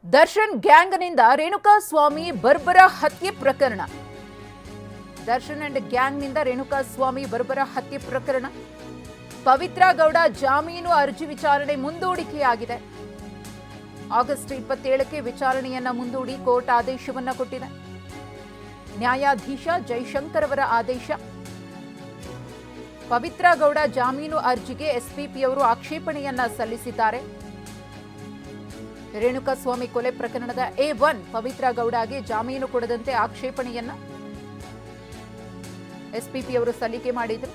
ದರ್ಶನ್ ಗ್ಯಾಂಗ್ನಿಂದ ರೇಣುಕಾ ಸ್ವಾಮಿ ಬರ್ಬರ ಹತ್ಯೆ ಪ್ರಕರಣ. ದರ್ಶನ್ ಅಂಡ್ ಗ್ಯಾಂಗ್ನಿಂದ ರೇಣುಕಾ ಸ್ವಾಮಿ ಬರ್ಬರ ಹತ್ಯೆ ಪ್ರಕರಣ. ಪವಿತ್ರ ಗೌಡ ಜಾಮೀನು ಅರ್ಜಿ ವಿಚಾರಣೆ ಮುಂದೂಡಿಕೆಯಾಗಿದೆ. ಆಗಸ್ಟ್ 27ಕ್ಕೆ ವಿಚಾರಣೆಯನ್ನ ಮುಂದೂಡಿ ಕೋರ್ಟ್ ಆದೇಶವನ್ನ ಕೊಟ್ಟಿದೆ. ನ್ಯಾಯಾಧೀಶ ಜೈಶಂಕರ್ ಅವರ ಆದೇಶ. ಪವಿತ್ರ ಗೌಡ ಜಾಮೀನು ಅರ್ಜಿಗೆ ಎಸ್ಪಿಪಿಯವರು ಆಕ್ಷೇಪಣೆಯನ್ನ ಸಲ್ಲಿಸಿದ್ದಾರೆ. ರೇಣುಕಾ ಸ್ವಾಮಿ ಕೊಲೆ ಪ್ರಕರಣದ A1 ಪವಿತ್ರ ಗೌಡಗೆ ಜಾಮೀನು ಕೊಡದಂತೆ ಆಕ್ಷೇಪಣೆಯನ್ನ ಎಸ್ಪಿಪಿಯವರು ಸಲ್ಲಿಕೆ ಮಾಡಿದರು.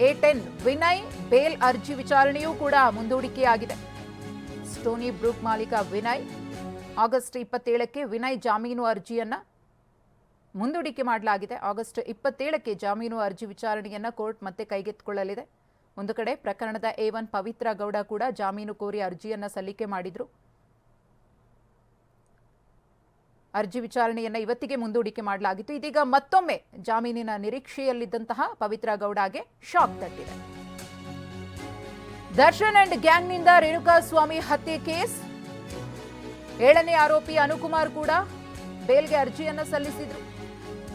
A10 ವಿನಯ್ ಬೇಲ್ ಅರ್ಜಿ ವಿಚಾರಣೆಯೂ ಕೂಡ ಮುಂದೂಡಿಕೆಯಾಗಿದೆ. ಸ್ಟೋನಿ ಬ್ರೂಕ್ ಮಾಲೀಕ ವಿನಯ್ ಆಗಸ್ಟ್ 27ಕ್ಕೆ ವಿನಯ್ ಜಾಮೀನು ಅರ್ಜಿಯನ್ನ ಮುಂದೂಡಿಕೆ ಮಾಡಲಾಗಿದೆ. ಆಗಸ್ಟ್ 27ಕ್ಕೆ ಜಾಮೀನು ಅರ್ಜಿ ವಿಚಾರಣೆಯನ್ನ ಕೋರ್ಟ್ ಮತ್ತೆ ಕೈಗೆತ್ತಿಕೊಳ್ಳಲಿದೆ. ಒಂದು ಕಡೆ ಪ್ರಕರಣದ A1 ಪವಿತ್ರ ಗೌಡ ಕೂಡ ಜಾಮೀನು ಕೋರಿ ಅರ್ಜಿಯನ್ನ ಸಲ್ಲಿಕೆ ಮಾಡಿದ್ರು. ಅರ್ಜಿ ವಿಚಾರಣೆಯನ್ನ ಇವತ್ತಿಗೆ ಮುಂದೂಡಿಕೆ ಮಾಡಲಾಗಿತ್ತು. ಇದೀಗ ಮತ್ತೊಮ್ಮೆ ಜಾಮೀನಿನ ನಿರೀಕ್ಷೆಯಲ್ಲಿದ್ದಂತಹ ಪವಿತ್ರ ಗೌಡಗೆ ಶಾಕ್ ತಟ್ಟಿದೆ. ದರ್ಶನ್ ಅಂಡ್ ಗ್ಯಾಂಗ್ನಿಂದ ರೇಣುಕಾ ಸ್ವಾಮಿ ಹತ್ಯೆ ಕೇಸ್ 7ನೇ ಆರೋಪಿ ಅನುಕುಮಾರ್ ಕೂಡ ಬೇಲ್ಗೆ ಅರ್ಜಿಯನ್ನ ಸಲ್ಲಿಸಿದ್ರು.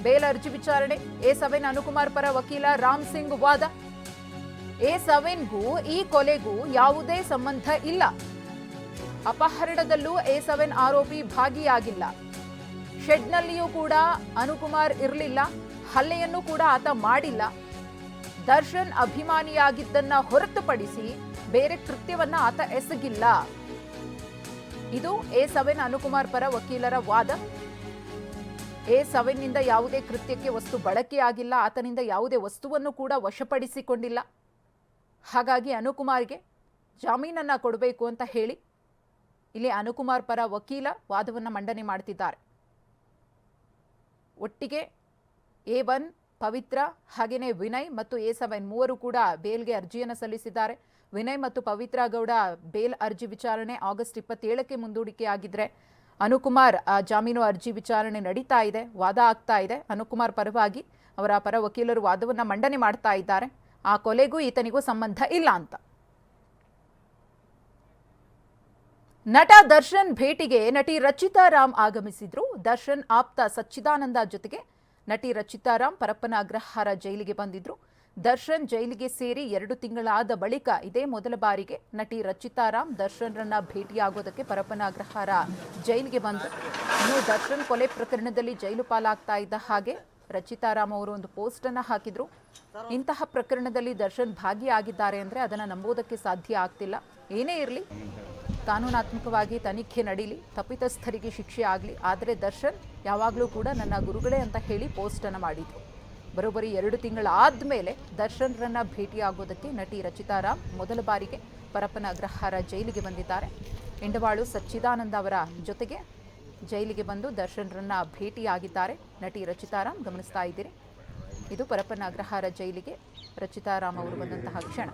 ಬೇಲ್ ಅರ್ಜಿ ವಿಚಾರಣೆ. A7 ಅನುಕುಮಾರ್ ಪರ ವಕೀಲ ರಾಮ್ ಸಿಂಗ್ ವಾದ. A7ಗೂ ಈ ಕೊಲೆಗೂ ಯಾವುದೇ ಸಂಬಂಧ ಇಲ್ಲ. ಅಪಹರಣದಲ್ಲೂ A7 ಆರೋಪಿ ಭಾಗಿಯಾಗಿಲ್ಲ. ಶೆಡ್ನಲ್ಲಿಯೂ ಕೂಡ ಅನುಕುಮಾರ್ ಇರಲಿಲ್ಲ. ಹಲ್ಲೆಯನ್ನು ಕೂಡ ಆತ ಮಾಡಿಲ್ಲ. ದರ್ಶನ್ ಅಭಿಮಾನಿಯಾಗಿದ್ದನ್ನ ಹೊರತುಪಡಿಸಿ ಬೇರೆ ಕೃತ್ಯವನ್ನ ಆತ ಎಸಗಿಲ್ಲ. ಇದು A7 ಅನುಕುಮಾರ್ ಪರ ವಕೀಲರ ವಾದ. A7ನಿಂದ ಯಾವುದೇ ಕೃತ್ಯಕ್ಕೆ ವಸ್ತು ಬಳಕೆಯಾಗಿಲ್ಲ. ಆತನಿಂದ ಯಾವುದೇ ವಸ್ತುವನ್ನು ಕೂಡ ವಶಪಡಿಸಿಕೊಂಡಿಲ್ಲ. ಹಾಗಾಗಿ ಅನುಕುಮಾರ್ಗೆ ಜಾಮೀನನ್ನ ಕೊಡಬೇಕು ಅಂತ ಹೇಳಿ ಇಲ್ಲಿ ಅನುಕುಮಾರ್ ಪರ ವಕೀಲ ವಾದವನ್ನು ಮಂಡನೆ ಮಾಡ್ತಿದ್ದಾರೆ. ಒಟ್ಟಿಗೆ A1 ಪವಿತ್ರ ಹಾಗೆಯೇ ವಿನಯ್ ಮತ್ತು A7 ಮೂವರು ಕೂಡ ಬೇಲ್ಗೆ ಅರ್ಜಿಯನ್ನು ಸಲ್ಲಿಸಿದ್ದಾರೆ. ವಿನಯ್ ಮತ್ತು ಪವಿತ್ರ ಗೌಡ ಬೇಲ್ ಅರ್ಜಿ ವಿಚಾರಣೆ ಆಗಸ್ಟ್ 27ಕ್ಕೆ ಮುಂದೂಡಿಕೆಯಾಗಿದ್ರೆ ಅನುಕುಮಾರ್ ಜಾಮೀನು ಅರ್ಜಿ ವಿಚಾರಣೆ ನಡೀತಾ ಇದೆ. ವಾದ ಆಗ್ತಾ ಇದೆ. ಅನುಕುಮಾರ್ ಪರವಾಗಿ ಅವರ ಪರ ವಕೀಲರು ವಾದವನ್ನು ಮಂಡನೆ ಮಾಡ್ತಾ ಇದ್ದಾರೆ. ಆ ಕೊಲೆಗೂ ಈತನಿಗೂ ಸಂಬಂಧ ಇಲ್ಲ ಅಂತ. ನಟ ದರ್ಶನ್ ಭೇಟಿಗೆ ನಟಿ ರಚಿತಾ ರಾಮ್ ಆಗಮಿಸಿದ್ರು. ದರ್ಶನ್ ಆಪ್ತ ಸಚ್ಚಿದಾನಂದ ಜೊತೆಗೆ ನಟಿ ರಚಿತಾ ರಾಮ್ ಪರಪ್ಪನ ಅಗ್ರಹಾರ ಜೈಲಿಗೆ ಬಂದಿದ್ರು. ದರ್ಶನ್ ಜೈಲಿಗೆ ಸೇರಿ 2 ತಿಂಗಳಾದ ಬಳಿಕ ಇದೇ ಮೊದಲ ಬಾರಿಗೆ ನಟಿ ರಚಿತಾ ರಾಮ್ ದರ್ಶನ್ರನ್ನ ಭೇಟಿಯಾಗೋದಕ್ಕೆ ಪರಪ್ಪನ ಅಗ್ರಹಾರ ಜೈಲಿಗೆ ಬಂದರು. ಇನ್ನು ದರ್ಶನ್ ಕೊಲೆ ಪ್ರಕರಣದಲ್ಲಿ ಜೈಲು ಪಾಲಾಗ್ತಾ ಇದ್ದ ಹಾಗೆ ರಚಿತಾ ರಾಮ್ ಅವರು ಒಂದು ಪೋಸ್ಟ್ ಅನ್ನ ಹಾಕಿದ್ರು. ಇಂತಹ ಪ್ರಕರಣದಲ್ಲಿ ದರ್ಶನ್ ಭಾಗಿಯಾಗಿದ್ದಾರೆ ಅಂದ್ರೆ ಅದನ್ನ ನಂಬೋದಕ್ಕೆ ಸಾಧ್ಯ ಆಗ್ತಿಲ್ಲ. ಏನೇ ಇರಲಿ, ಕಾನೂನಾತ್ಮಕವಾಗಿ ತನಿಖೆ ನಡೀಲಿ, ತಪ್ಪಿತಸ್ಥರಿಗೆ ಶಿಕ್ಷೆ ಆಗಲಿ. ಆದರೆ ದರ್ಶನ್ ಯಾವಾಗಲೂ ಕೂಡ ನನ್ನ ಗುರುಗಳೇ ಅಂತ ಹೇಳಿ ಪೋಸ್ಟ್ ಅನ್ನು ಮಾಡಿದ್ರು. ಬರೋಬ್ಬರಿ 2 ತಿಂಗಳಾದ ಮೇಲೆ ದರ್ಶನ್ರನ್ನ ಭೇಟಿಯಾಗೋದಕ್ಕೆ ನಟಿ ರಚಿತಾ ರಾಮ್ ಮೊದಲ ಬಾರಿಗೆ ಪರಪ್ಪನ ಅಗ್ರಹಾರ ಜೈಲಿಗೆ ಬಂದಿದ್ದಾರೆ. ಇಂಡವಾಳು ಸಚ್ಚಿದಾನಂದ ಅವರ ಜೊತೆಗೆ ಜೈಲಿಗೆ ಬಂದು ದರ್ಶನ್ರನ್ನ ಭೇಟಿಯಾಗಿದ್ದಾರೆ ನಟಿ ರಚಿತಾ ರಾಮ್. ಗಮನಿಸ್ತಾ ಇದ್ದೀರಿ, ಇದು ಪರಪ್ಪನ ಅಗ್ರಹಾರ ಜೈಲಿಗೆ ರಚಿತಾ ರಾಮ್ ಅವರು ಬಂದಂತಹ ಕ್ಷಣ.